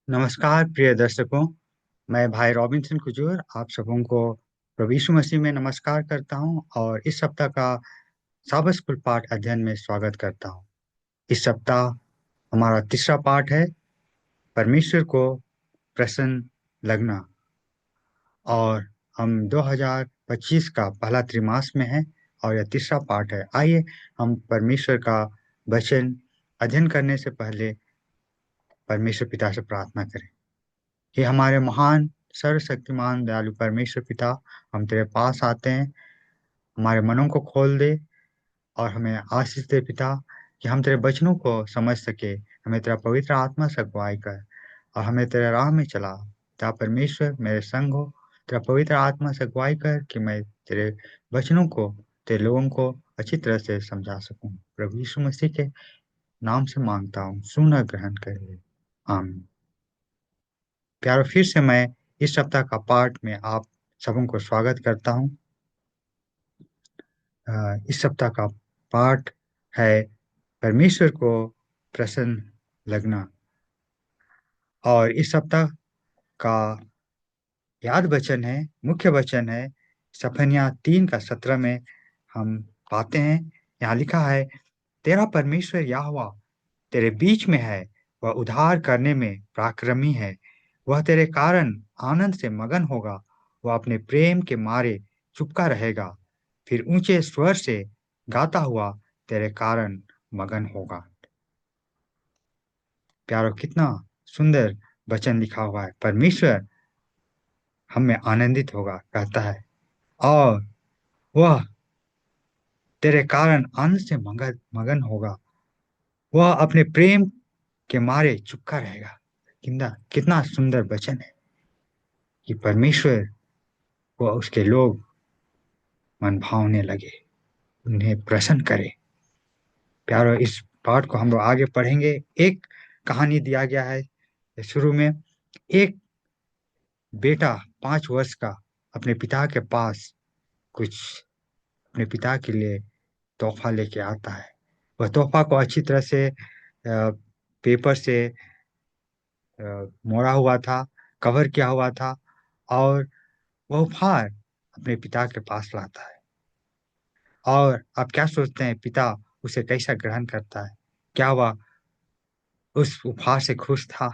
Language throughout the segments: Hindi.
नमस्कार प्रिय दर्शकों। मैं भाई रॉबिन्सन कुजूर आप सबों को प्रभु यीशु मसीह में नमस्कार करता हूं और इस सप्ताह का साबत स्कूल पाठ अध्ययन में स्वागत करता हूं। इस सप्ताह हमारा तीसरा पाठ है परमेश्वर को प्रसन्न लगना और हम 2025 का पहला त्रिमास में हैं और यह तीसरा पाठ है। आइए हम परमेश्वर का वचन अध्ययन करने से पहले परमेश्वर पिता से प्रार्थना करें। हे हमारे महान सर्वशक्तिमान दयालु परमेश्वर पिता, हम तेरे पास आते हैं। हमारे मनों को खोल दे और हमें आशीष दे पिता, कि हम तेरे वचनों को समझ सके। हमें तेरा पवित्र आत्मा से अगुवाई कर और हमें तेरे राह में चला। पिता परमेश्वर मेरे संग हो, तेरा पवित्र आत्मा से अगुवाई कर कि मैं तेरे वचनों को तेरे लोगों को अच्छी तरह से समझा सकूं। प्रभु यीशु मसीह के नाम से मांगता हूँ, सुन और ग्रहण कर ले। आमीन। प्यारो, फिर से मैं इस सप्ताह का पाठ में आप सबों को स्वागत करता हूं। इस सप्ताह का पाठ है परमेश्वर को प्रसन्न लगना और इस सप्ताह का याद वचन है, मुख्य वचन है सफन्याह 3:17 में हम पाते हैं। यहाँ लिखा है, तेरा परमेश्वर यहोवा तेरे बीच में है, वह उद्धार करने में पराक्रमी है। वह तेरे कारण आनंद से मगन होगा, वह अपने प्रेम के मारे चुपका रहेगा, फिर ऊंचे स्वर से गाता हुआ तेरे कारण मगन होगा। प्यारो, कितना सुंदर वचन लिखा हुआ है। परमेश्वर हम में आनंदित होगा कहता है और वह तेरे कारण आनंद से मगन मगन होगा, वह अपने प्रेम के मारे चुपका रहेगा। कितना कितना सुंदर वचन है कि परमेश्वर व उसके लोग मन भावने लगे, उन्हें प्रसन्न करे। प्यारो, इस पाठ को हम लोग आगे पढ़ेंगे। एक कहानी दिया गया है शुरू में। एक बेटा 5 वर्ष का अपने पिता के पास कुछ अपने पिता के लिए तोहफा लेके आता है। वह तोहफा को अच्छी तरह से पेपर से मोड़ा हुआ था, कवर किया हुआ था और वह उपहार अपने पिता के पास लाता है। और आप क्या सोचते हैं, पिता उसे कैसा ग्रहण करता है? क्या वह उस उपहार से खुश था?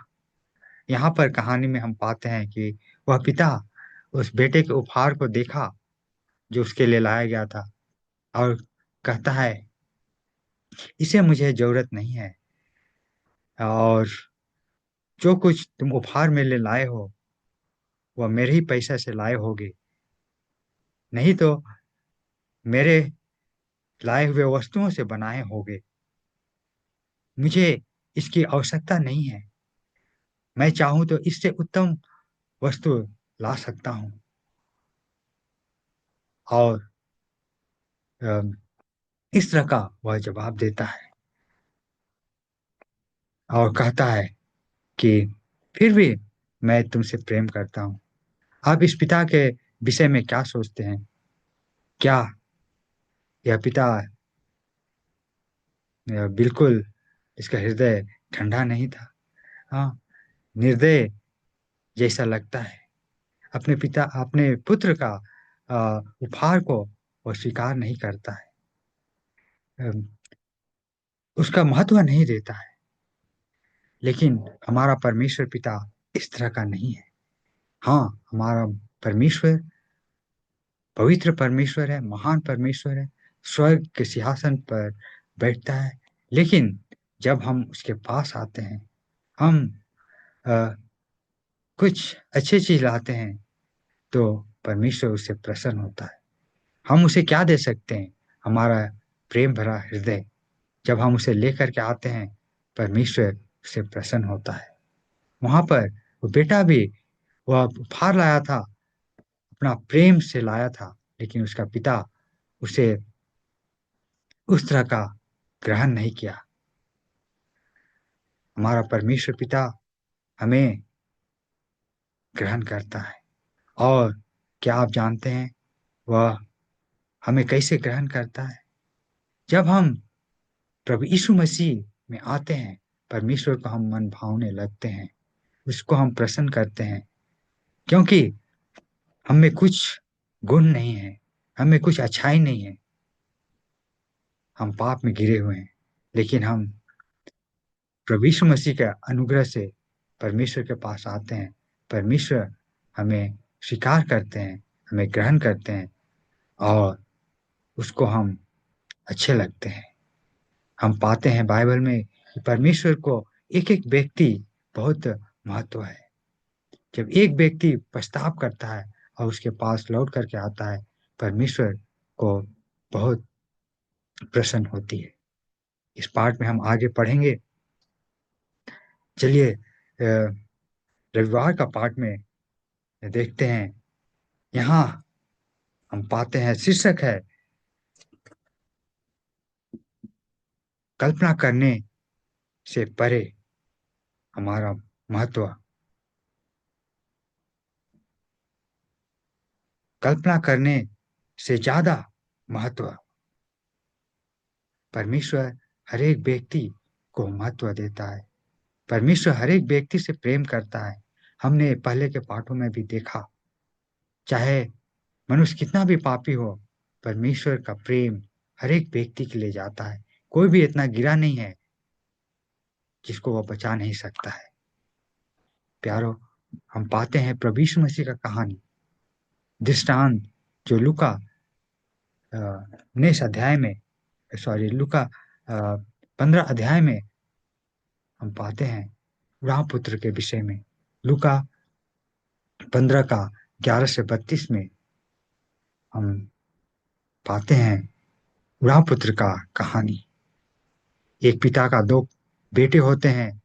यहाँ पर कहानी में हम पाते हैं कि वह पिता उस बेटे के उपहार को देखा जो उसके लिए लाया गया था और कहता है, इसे मुझे जरूरत नहीं है और जो कुछ तुम उपहार मेरे लिए लाए हो वह मेरे ही पैसे से लाए होगे, नहीं तो मेरे लाए हुए वस्तुओं से बनाए होगे। मुझे इसकी आवश्यकता नहीं है। मैं चाहूं तो इससे उत्तम वस्तु ला सकता हूं। और अम, इस तरह का वह जवाब देता है और कहता है कि फिर भी मैं तुमसे प्रेम करता हूं। आप इस पिता के विषय में क्या सोचते हैं? क्या यह पिता बिल्कुल इसका हृदय ठंडा नहीं था? हाँ, निर्दय जैसा लगता है। अपने पिता अपने पुत्र का उपहार को वह स्वीकार नहीं करता है, अम, उसका महत्व नहीं देता है। लेकिन हमारा परमेश्वर पिता इस तरह का नहीं है। हाँ, हमारा परमेश्वर पवित्र परमेश्वर है, महान परमेश्वर है, स्वर्ग के सिंहासन पर बैठता है। लेकिन जब हम उसके पास आते हैं, हम अ, कुछ अच्छी चीज लाते हैं तो परमेश्वर उससे प्रसन्न होता है। हम उसे क्या दे सकते हैं? हमारा प्रेम भरा हृदय। जब हम उसे लेकर के आते हैं, परमेश्वर उससे प्रसन्न होता है। वहां पर वो बेटा भी वह उपहार लाया था, अपना प्रेम से लाया था, लेकिन उसका पिता उसे उस तरह का ग्रहण नहीं किया। हमारा परमेश्वर पिता हमें ग्रहण करता है। और क्या आप जानते हैं वह हमें कैसे ग्रहण करता है? जब हम प्रभु यीशु मसीह में आते हैं, परमेश्वर को हम मन भावने लगते हैं। उसको हम प्रसन्न करते हैं, क्योंकि हम में कुछ गुण नहीं है, हमें कुछ अच्छाई नहीं है, हम पाप में घिरे हुए हैं। लेकिन हम प्रभु यीशु मसीह के अनुग्रह से परमेश्वर के पास आते हैं। परमेश्वर हमें स्वीकार करते हैं, हमें ग्रहण करते हैं, और उसको हम अच्छे लगते हैं। हम पाते हैं बाइबल में कि परमेश्वर को एक एक व्यक्ति बहुत महत्व है। जब एक व्यक्ति पछताव करता है और उसके पास लौट करके आता है, परमेश्वर को बहुत प्रसन्न होती है। इस पाठ में हम आगे पढ़ेंगे। चलिए रविवार का पाठ में देखते हैं। यहाँ हम पाते हैं, शीर्षक है कल्पना करने से परे हमारा महत्व। कल्पना करने से ज्यादा महत्व परमेश्वर हर एक व्यक्ति को महत्व देता है। परमेश्वर हर एक व्यक्ति से प्रेम करता है। हमने पहले के पाठों में भी देखा, चाहे मनुष्य कितना भी पापी हो, परमेश्वर का प्रेम हर एक व्यक्ति के लिए जाता है। कोई भी इतना गिरा नहीं है जिसको वह बचा नहीं सकता है। प्यारो, हम पाते हैं प्रभु यीशु मसीह का कहानी दृष्टांत, जो लूका 19 अध्याय में, सॉरी लूका 15 अध्याय में हम पाते हैं राम पुत्र के विषय में। लूका 15 का 11 से 32 में हम पाते हैं राम पुत्र का कहानी। एक पिता का दो बेटे होते हैं।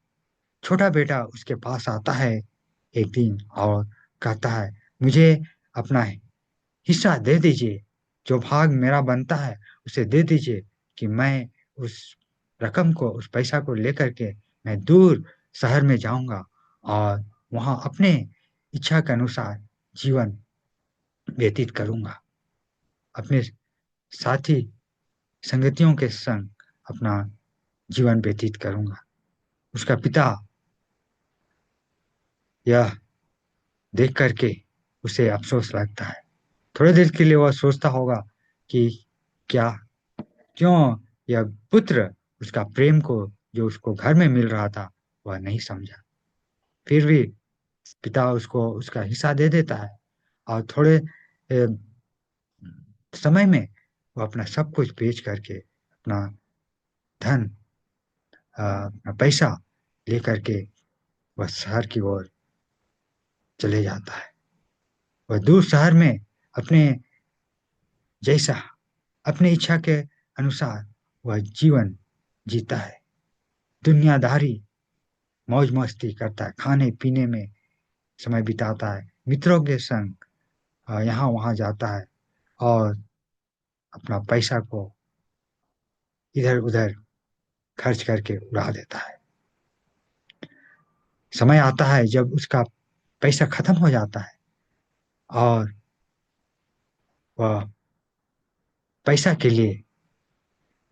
छोटा बेटा उसके पास आता है एक दिन और कहता है, मुझे अपना हिस्सा दे दीजिए, जो भाग मेरा बनता है उसे दे दीजिए, कि मैं उस रकम को, उस पैसा को लेकर के मैं दूर शहर में जाऊंगा और वहां अपने इच्छा के अनुसार जीवन व्यतीत करूंगा, अपने साथी संगतियों के संग अपना जीवन व्यतीत करूंगा। उसका पिता यह देख करके उसे अफसोस लगता है। थोड़ी देर के लिए वह सोचता होगा कि क्या, क्यों यह पुत्र उसका प्रेम को, जो उसको घर में मिल रहा था, वह नहीं समझा। फिर भी पिता उसको उसका हिस्सा दे देता है, और थोड़े समय में वो अपना सब कुछ बेच करके अपना धन, अपना पैसा लेकर के वह शहर की ओर चले जाता है। वह दूर शहर में अपने जैसा, अपनी इच्छा के अनुसार वह जीवन जीता है। दुनियादारी मौज मस्ती करता है, खाने पीने में समय बिताता है, मित्रों के संग यहाँ वहाँ जाता है और अपना पैसा को इधर उधर खर्च करके उड़ा देता है। समय आता है जब उसका पैसा खत्म हो जाता है और वह पैसा के लिए,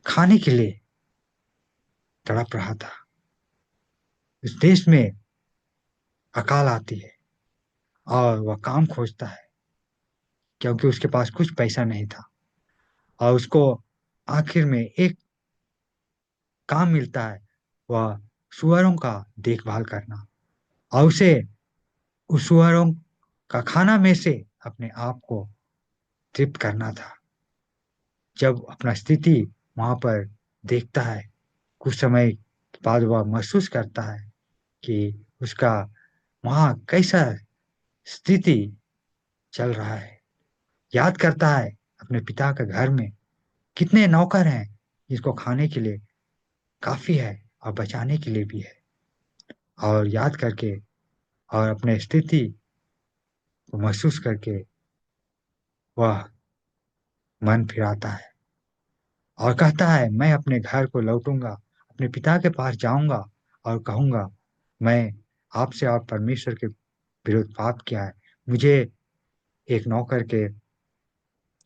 खाने के लिए तड़प रहा था। इस देश में अकाल आती है और वह काम खोजता है, क्योंकि उसके पास कुछ पैसा नहीं था, और उसको आखिर में एक काम मिलता है, वह सुअरों का देखभाल करना, और उसे उस सुअरों का खाना में से अपने आप को तृप्त करना था। जब अपना स्थिति वहां पर देखता है, कुछ समय बाद वह महसूस करता है कि उसका वहां कैसा स्थिति चल रहा है। याद करता है अपने पिता के घर में कितने नौकर हैं, जिसको खाने के लिए काफी है और बचाने के लिए भी है। और याद करके और अपने स्थिति को महसूस करके वह मन फिराता है और कहता है, मैं अपने घर को लौटूंगा, अपने पिता के पास जाऊंगा और कहूंगा, मैं आपसे और परमेश्वर के विरुद्ध पाप किया है, मुझे एक नौकर के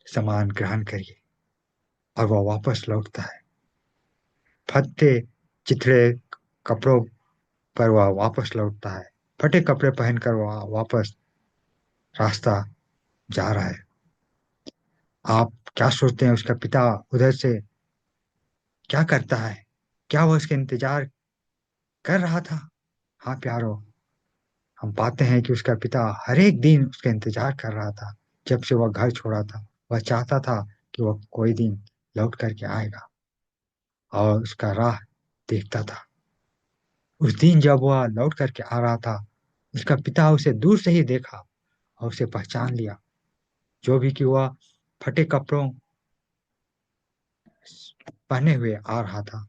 समान ग्रहण करिए। और वह वापस लौटता है, फटे चिथड़े कपड़ों पर वह वापस लौटता है फटे कपड़े पहनकर वापस रास्ता जा रहा है। आप क्या सोचते हैं उसका पिता उधर से क्या करता है? क्या वह उसका इंतजार कर रहा था? हाँ प्यारो, हम पाते हैं कि उसका पिता हर एक दिन उसका इंतजार कर रहा था। जब से वह घर छोड़ा था, वह चाहता था कि वह कोई दिन लौट करके आएगा और उसका राह देखता था। उस दिन जब वह लौट करके आ रहा था, उसका पिता उसे दूर से ही देखा और उसे पहचान लिया। जो भी कि वह फटे कपड़ों पहने हुए आ रहा था।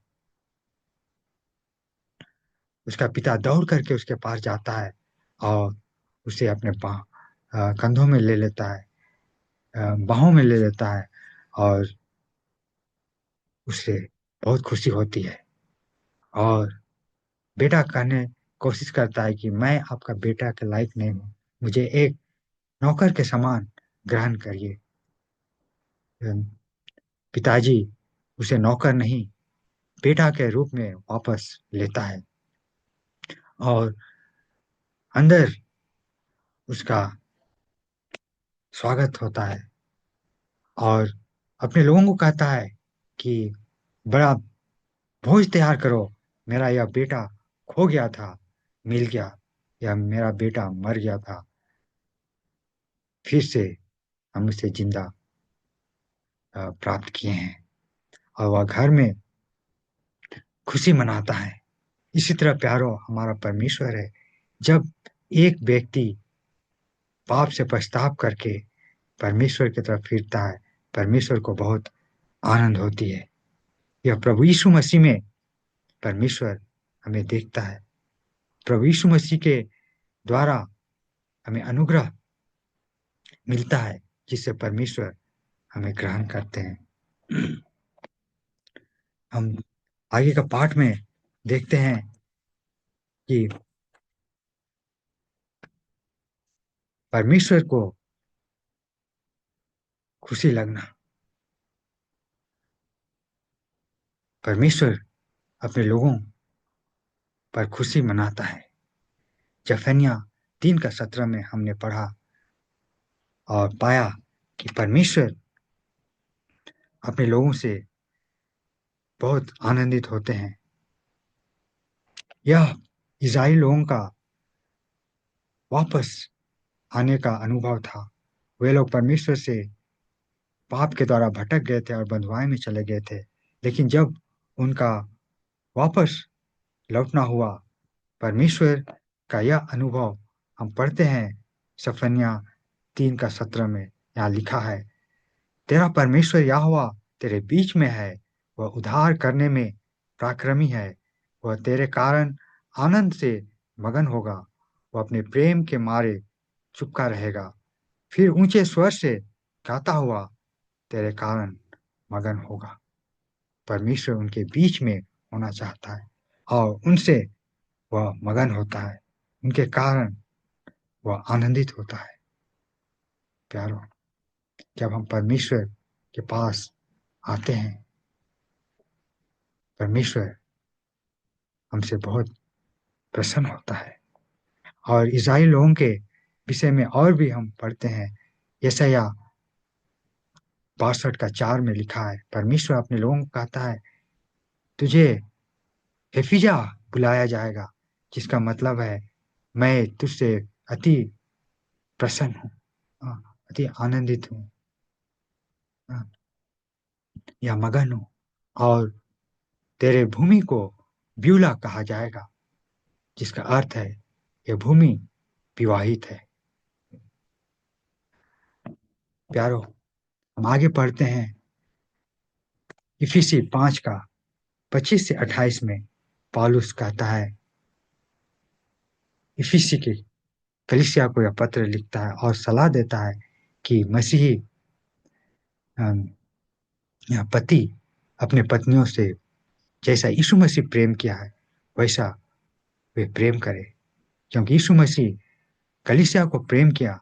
उसका पिता दौड़ करके उसके पास जाता है और उसे अपने कंधों में ले लेता है, बाहों में ले लेता है और उससे बहुत खुशी होती है। और बेटा कहने कोशिश करता है कि मैं आपका बेटा के लायक नहीं हूँ, मुझे एक नौकर के समान ग्रहण करिए। अम, पिताजी उसे नौकर नहीं, बेटा के रूप में वापस लेता है और अंदर उसका स्वागत होता है और अपने लोगों को कहता है कि बड़ा भोज तैयार करो, मेरा यह बेटा खो गया था, मिल गया, या मेरा बेटा मर गया था, फिर से हम उसे जिंदा प्राप्त किए हैं। और वह घर में खुशी मनाता है। इसी तरह प्यारो हमारा परमेश्वर है। जब एक व्यक्ति पाप से पछताव करके परमेश्वर की तरफ फिरता है, परमेश्वर को बहुत आनंद होती है। यह प्रभु यीशु मसीह में परमेश्वर हमें देखता है। प्रभु यीशु मसीह के द्वारा हमें अनुग्रह मिलता है, जिससे परमेश्वर हमें ग्रहण करते हैं। हम आगे का पाठ में देखते हैं कि परमेश्वर को खुशी लगना, परमेश्वर अपने लोगों पर खुशी मनाता है। जफन्या 3:17 में हमने पढ़ा और पाया कि परमेश्वर अपने लोगों से बहुत आनंदित होते हैं। यह इज़राइल लोगों का वापस आने का अनुभव था। वे लोग परमेश्वर से पाप के द्वारा भटक गए थे और बंधुआई में चले गए थे। लेकिन जब उनका वापस लौटना हुआ, परमेश्वर का यह अनुभव हम पढ़ते हैं। सफन्या 3:17 में यहाँ लिखा है, तेरा परमेश्वर यहोवा तेरे बीच में है, वह उद्धार करने में पराक्रमी है। वह तेरे कारण आनंद से मगन होगा, वह अपने प्रेम के मारे चुपका रहेगा, फिर ऊंचे स्वर से गाता हुआ तेरे कारण मगन होगा। परमेश्वर उनके बीच में होना चाहता है और उनसे वह मगन होता है, उनके कारण वह आनंदित होता है। प्यारो, जब हम परमेश्वर के पास आते हैं, परमेश्वर हमसे बहुत प्रसन्न होता है। और इज़राइल लोगों के विषय में और भी हम पढ़ते हैं। यशायाह 62:4 में लिखा है, परमेश्वर अपने लोगों को कहता है, तुझे हेफिजा बुलाया जाएगा, जिसका मतलब है मैं तुझसे अति प्रसन्न हूँ, अति आनंदित हूँ, हाँ, या मगन हूँ। और तेरे भूमि को ब्यूला कहा जाएगा, जिसका अर्थ है यह भूमि विवाहित है। प्यारो, हम आगे पढ़ते हैं। इफिसी 5:25 से 28 में पौलुस कहता है, इफिसी की कलीसिया को यह पत्र लिखता है और सलाह देता है कि मसीही अम, या पति अपने पत्नियों से जैसा यीशु मसीह प्रेम किया है, वैसा वे प्रेम करें, क्योंकि यीशु मसीह कलीसिया को प्रेम किया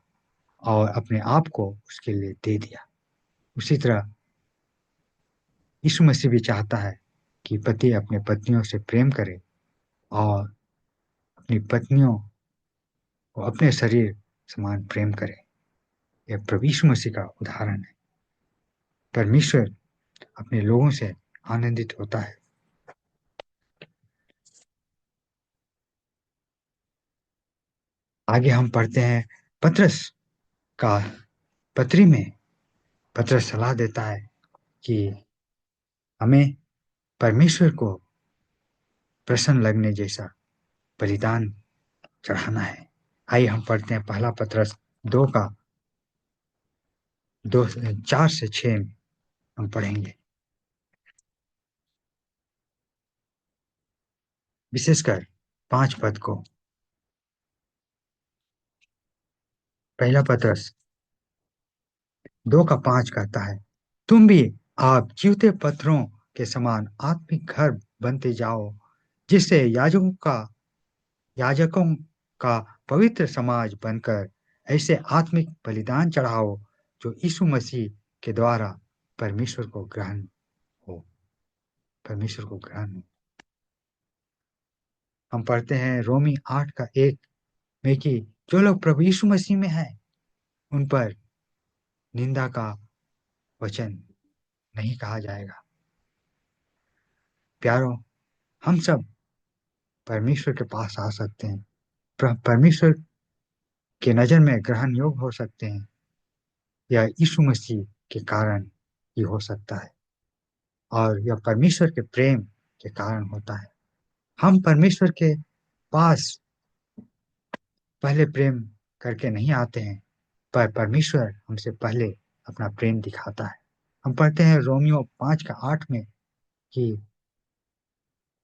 और अपने आप को उसके लिए दे दिया। उसी तरह यीशु मसीह भी चाहता है कि पति अपने पत्नियों से प्रेम करे और अपनी पत्नियों वो अपने शरीर समान प्रेम करे। यह प्रभु यीशु मसीह का उदाहरण है। परमेश्वर अपने लोगों से आनंदित होता है। आगे हम पढ़ते हैं पतरस का पत्री में। पतरस सलाह देता है कि हमें परमेश्वर को प्रसन्न लगने जैसा बलिदान चढ़ाना है। आइए हम पढ़ते हैं पहला पतरस 2 का 4 से 6 हम पढ़ेंगे। विशेषकर 5 पद को। पहला पतरस 2 का 5 कहता है, तुम भी आप जीवते पत्थरों के समान आत्मिक घर बनते जाओ, जिससे याजकों का पवित्र समाज बनकर ऐसे आत्मिक बलिदान चढ़ाओ जो यीशु मसीह के द्वारा परमेश्वर को ग्रहण हो। परमेश्वर को ग्रहण हो। हम पढ़ते हैं रोमी 8 का 1 में कि जो लोग प्रभु यीशु मसीह में हैं, उन पर निंदा का वचन नहीं कहा जाएगा। प्यारो, हम सब परमेश्वर के पास आ सकते हैं। परमेश्वर के नजर में ग्रहण योग्य हो सकते हैं। यह यीशु मसीह के कारण ही हो सकता है, और यह परमेश्वर के प्रेम के कारण होता है। हम परमेश्वर के पास पहले प्रेम करके नहीं आते हैं, पर परमेश्वर हमसे पहले अपना प्रेम दिखाता है। हम पढ़ते हैं रोमियो 5 का 8 में कि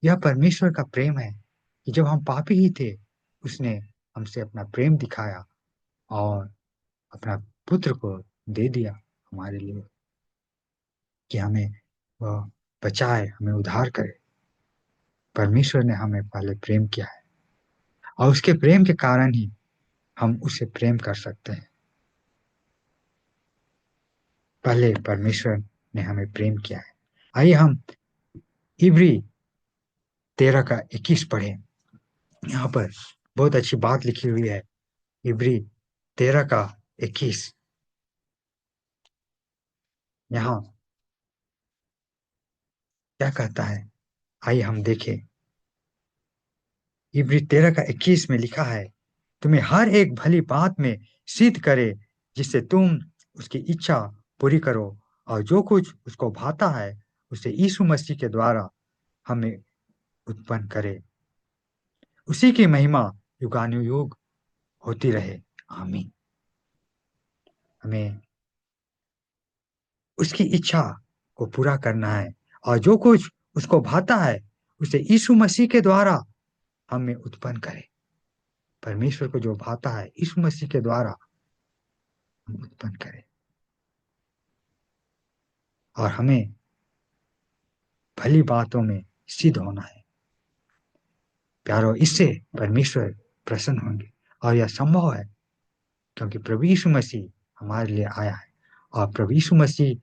यह परमेश्वर का प्रेम है कि जब हम पापी ही थे, उसने हमसे अपना प्रेम दिखाया और अपना पुत्र को दे दिया हमारे लिए, कि हमें वह बचाए, हमें उद्धार करे। परमेश्वर ने हमें पहले प्रेम किया है, और उसके प्रेम के कारण ही हम उसे प्रेम कर सकते हैं। पहले परमेश्वर ने हमें प्रेम किया है। आइए हम इब्री 13 का 21 पढ़े। यहाँ पर बहुत अच्छी बात लिखी हुई है। इब्री 13 का 21 यहाँ क्या कहता है, आइए हम देखें। इब्री 13 का 21 में लिखा है, तुम्हें हर एक भली बात में सिद्ध करे, जिससे तुम उसकी इच्छा पूरी करो, और जो कुछ उसको भाता है उसे यीशु मसीह के द्वारा हमें उत्पन्न करे। उसी की महिमा युगानुयुग होती रहे। आमीन। हमें उसकी इच्छा को पूरा करना है, और जो कुछ उसको भाता है उसे यीशु मसीह के द्वारा हमें उत्पन्न करे। परमेश्वर को जो भाता है यीशु मसीह के द्वारा हम उत्पन्न करें, और हमें भली बातों में सिद्ध होना है। प्यारो, इससे परमेश्वर प्रसन्न होंगे, और यह संभव है क्योंकि प्रभु यीशु मसीह हमारे लिए आया है, और प्रभु यीशु मसीह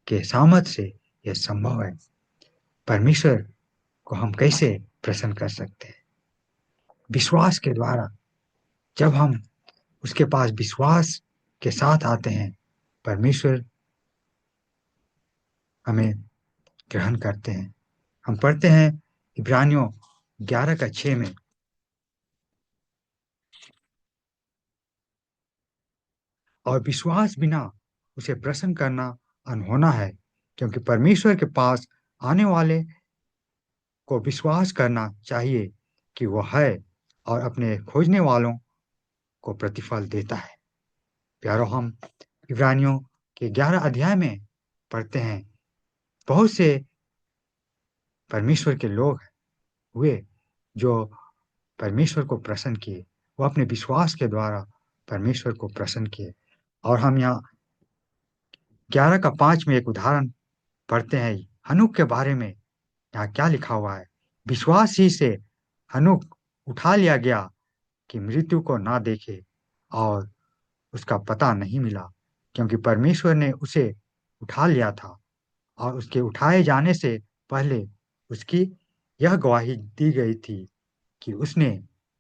के सामर्थ से यह संभव है। परमेश्वर को हम कैसे प्रसन्न कर सकते हैं? विश्वास के द्वारा। जब हम उसके पास विश्वास के साथ आते हैं, परमेश्वर हमें ग्रहण करते हैं। हम पढ़ते हैं इब्रानियों 11 का 6 में, और विश्वास बिना उसे प्रसन्न करना अनहोना है, क्योंकि परमेश्वर के पास आने वाले को विश्वास करना चाहिए कि वह है, और अपने खोजने वालों को प्रतिफल देता है। प्यारो, हम इब्रानियों के 11 अध्याय में पढ़ते हैं, बहुत से परमेश्वर के लोग हुए जो परमेश्वर को प्रसन्न किए। वो अपने विश्वास के द्वारा परमेश्वर को प्रसन्न किए। और हम यहाँ 11 का 5 में एक उदाहरण पढ़ते हैं हनूक के बारे में। यहाँ क्या लिखा हुआ है, विश्वास ही से हनूक उठा लिया गया कि मृत्यु को ना देखे, और उसका पता नहीं मिला, क्योंकि परमेश्वर ने उसे उठा लिया था, और उसके उठाए जाने से पहले उसकी यह गवाही दी गई थी कि उसने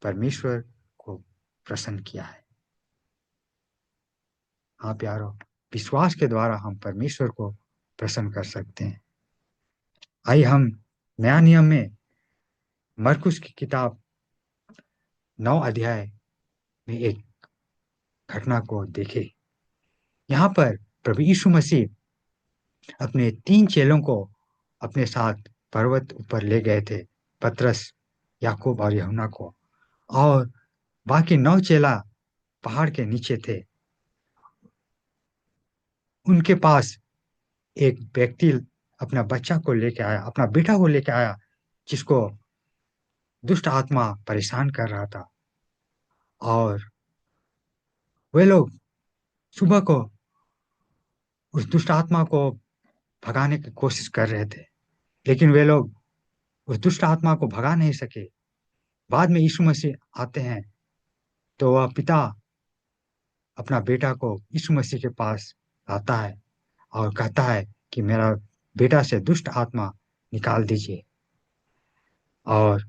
परमेश्वर को प्रसन्न किया है। हाँ प्यारो, विश्वास के द्वारा हम परमेश्वर को प्रसन्न कर सकते हैं। आइए हम नया नियम में मरकुस की किताब 9 अध्याय में एक घटना को देखें। यहाँ पर प्रभु यीशु मसीह अपने 3 चेलों को अपने साथ पर्वत ऊपर ले गए थे, पतरस, याकूब और यूहन्ना को, और बाकी 9 चेला पहाड़ के नीचे थे। उनके पास एक व्यक्ति अपना बच्चा को लेके आया, अपना बेटा को लेके आया, जिसको दुष्ट आत्मा परेशान कर रहा था। और वे लोग सुबह को उस दुष्ट आत्मा को भगाने की कोशिश कर रहे थे, लेकिन वे लोग उस दुष्ट आत्मा को भगा नहीं सके। बाद में यीशु मसीह आते हैं, तो वह पिता अपना बेटा को यीशु मसीह के पास लाता है और कहता है कि मेरा बेटा से दुष्ट आत्मा निकाल दीजिए। और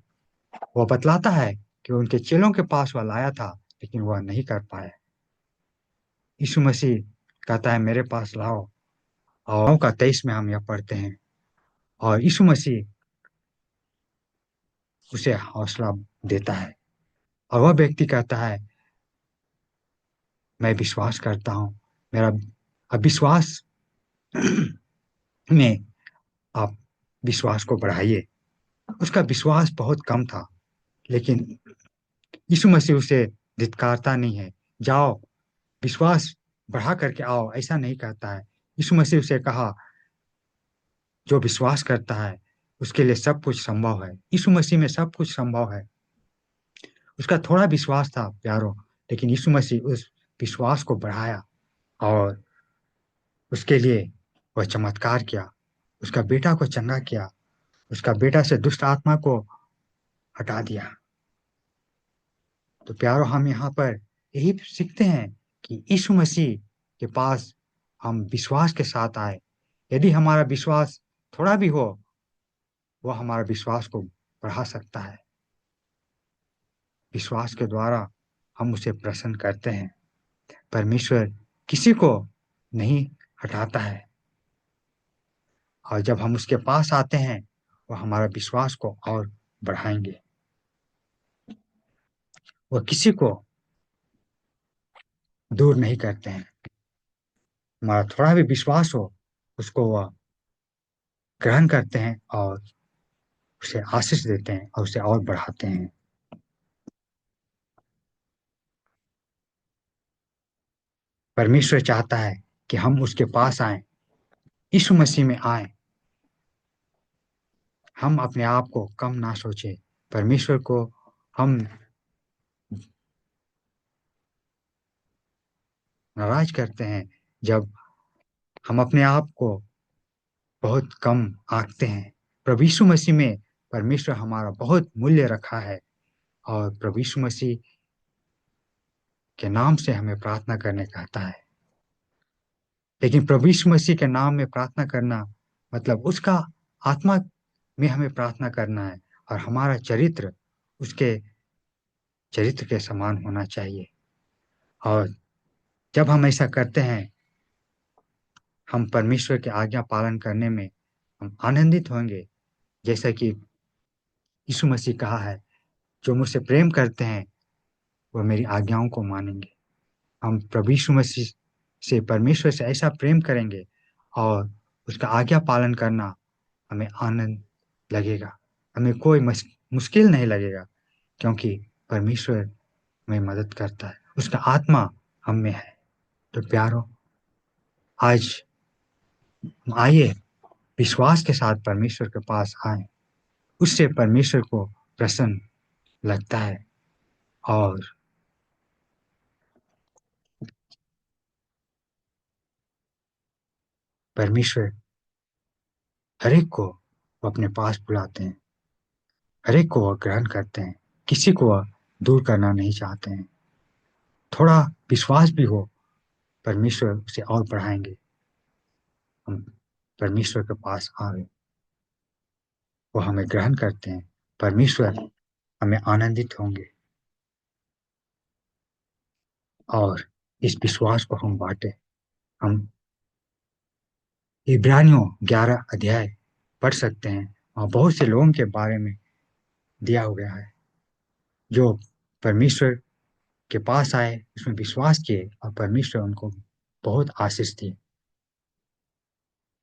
वह बतलाता है कि उनके चेलों के पास वह लाया था, लेकिन वह नहीं कर पाया। यीशु मसीह कहता है मेरे पास लाओ, और 9 का 23 में हम यह पढ़ते हैं, और यीशु मसीह उसे हौसला देता है। और वह व्यक्ति कहता है मैं विश्वास करता हूँ, मेरा अविश्वास में आप विश्वास को बढ़ाइए। उसका विश्वास बहुत कम था, लेकिन यीशु मसीह उसे धिक्कारता नहीं है, जाओ विश्वास बढ़ा करके आओ, ऐसा नहीं कहता है। यीशु मसीह उसे कहा जो विश्वास करता है उसके लिए सब कुछ संभव है। यीशु मसीह में सब कुछ संभव है। उसका थोड़ा विश्वास था प्यारो, लेकिन यीशु मसीह उस विश्वास को बढ़ाया और उसके लिए वह चमत्कार किया, उसका बेटा को चंगा किया, उसका बेटा से दुष्ट आत्मा को हटा दिया। तो प्यारो, हम यहाँ पर यही सीखते हैं कि यीशु मसीह के पास हम विश्वास के साथ आए। यदि हमारा विश्वास थोड़ा भी हो, वह हमारा विश्वास को बढ़ा सकता है। विश्वास के द्वारा हम उसे प्रसन्न करते हैं। परमेश्वर किसी को नहीं हटाता है, और जब हम उसके पास आते हैं वह हमारा विश्वास को और बढ़ाएंगे। वह किसी को दूर नहीं करते हैं। हमारा थोड़ा भी विश्वास हो, उसको वह ग्रहण करते हैं और उसे आशीष देते हैं और उसे और बढ़ाते हैं। परमेश्वर चाहता है कि हम उसके पास आएं, यीशु मसीह में आएं। हम अपने आप को कम ना सोचें। परमेश्वर को हम नाराज करते हैं जब हम अपने आप को बहुत कम आंकते हैं। प्रभु यीशु मसीह में परमेश्वर हमारा बहुत मूल्य रखा है, और प्रभु यीशु मसीह के नाम से हमें प्रार्थना करने कहता है। लेकिन प्रभु यीशु मसीह के नाम में प्रार्थना करना मतलब उसका आत्मा में हमें प्रार्थना करना है, और हमारा चरित्र उसके चरित्र के समान होना चाहिए। और जब हम ऐसा करते हैं, हम परमेश्वर के आज्ञा पालन करने में हम आनंदित होंगे। जैसा कि यीशु मसीह कहा है, जो मुझसे प्रेम करते हैं वह मेरी आज्ञाओं को मानेंगे। हम प्रभु यीशु मसीह से, परमेश्वर से ऐसा प्रेम करेंगे और उसका आज्ञा पालन करना हमें आनंद लगेगा। हमें कोई मुश्किल नहीं लगेगा, क्योंकि परमेश्वर हमें मदद करता है, उसका आत्मा हम में है। तो प्यारो, आज आइए विश्वास के साथ परमेश्वर के पास आए। उससे परमेश्वर को प्रसन्न लगता है, और परमेश्वर हरेक को वो अपने पास बुलाते हैं, हरेक को वह ग्रहण करते हैं, किसी को वह दूर करना नहीं चाहते हैं। थोड़ा विश्वास भी हो, परमेश्वर उसे और बढ़ाएंगे। हम परमेश्वर के पास आए, वो हमें ग्रहण करते हैं, परमेश्वर हमें आनंदित होंगे। और इस विश्वास को हम बांटे। हम इब्रानियों 11 अध्याय पढ़ सकते हैं और बहुत से लोगों के बारे में दिया हो गया है जो परमेश्वर के पास आए, उसमें विश्वास किए और परमेश्वर उनको बहुत आशीष दिए।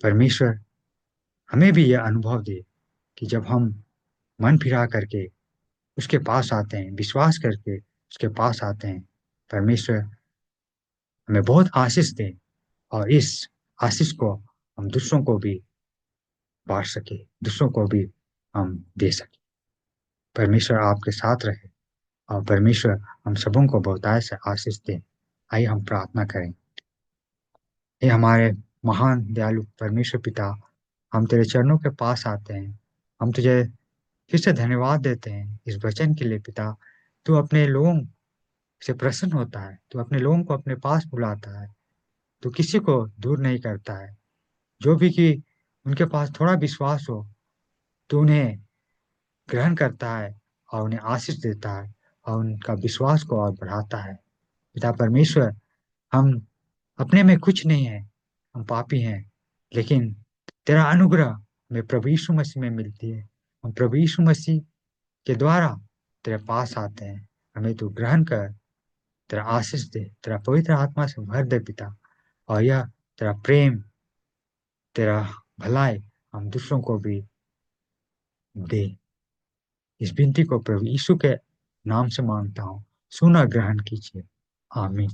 परमेश्वर हमें भी यह अनुभव दे कि जब हम मन फिरा करके उसके पास आते हैं, विश्वास करके उसके पास आते हैं, परमेश्वर हमें बहुत आशीष दे और इस आशीष को हम दूसरों को भी बांट सके, दूसरों को भी हम दे सके। परमेश्वर आपके साथ रहे और परमेश्वर हम सबों को बहुतायत से आशीष दे। आइए हम प्रार्थना करें। हे हमारे महान दयालु परमेश्वर पिता, हम तेरे चरणों के पास आते हैं। हम तुझे फिर से धन्यवाद देते हैं इस वचन के लिए पिता। तू अपने लोगों से प्रसन्न होता है, तू अपने लोगों को अपने पास बुलाता है, तू किसी को दूर नहीं करता है। जो भी कि उनके पास थोड़ा विश्वास हो, तू उन्हें ग्रहण करता है और उन्हें आशीष देता है और उनका विश्वास को और बढ़ाता है। पिता परमेश्वर, हम अपने में कुछ नहीं है, हम पापी हैं, लेकिन तेरा अनुग्रह हमें प्रभु यीशु मसीह में मिलती है। हम प्रभु यीशु मसीह के द्वारा तेरे पास आते हैं। हमें तू ग्रहण कर, तेरा आशीष दे, तेरा पवित्र आत्मा से भर दे पिता। और यह तेरा प्रेम, तेरा भलाई हम दूसरों को भी दे। इस विनती को प्रभु यीशु के नाम से मांगता हूँ, सुना ग्रहण कीजिए। आमीन।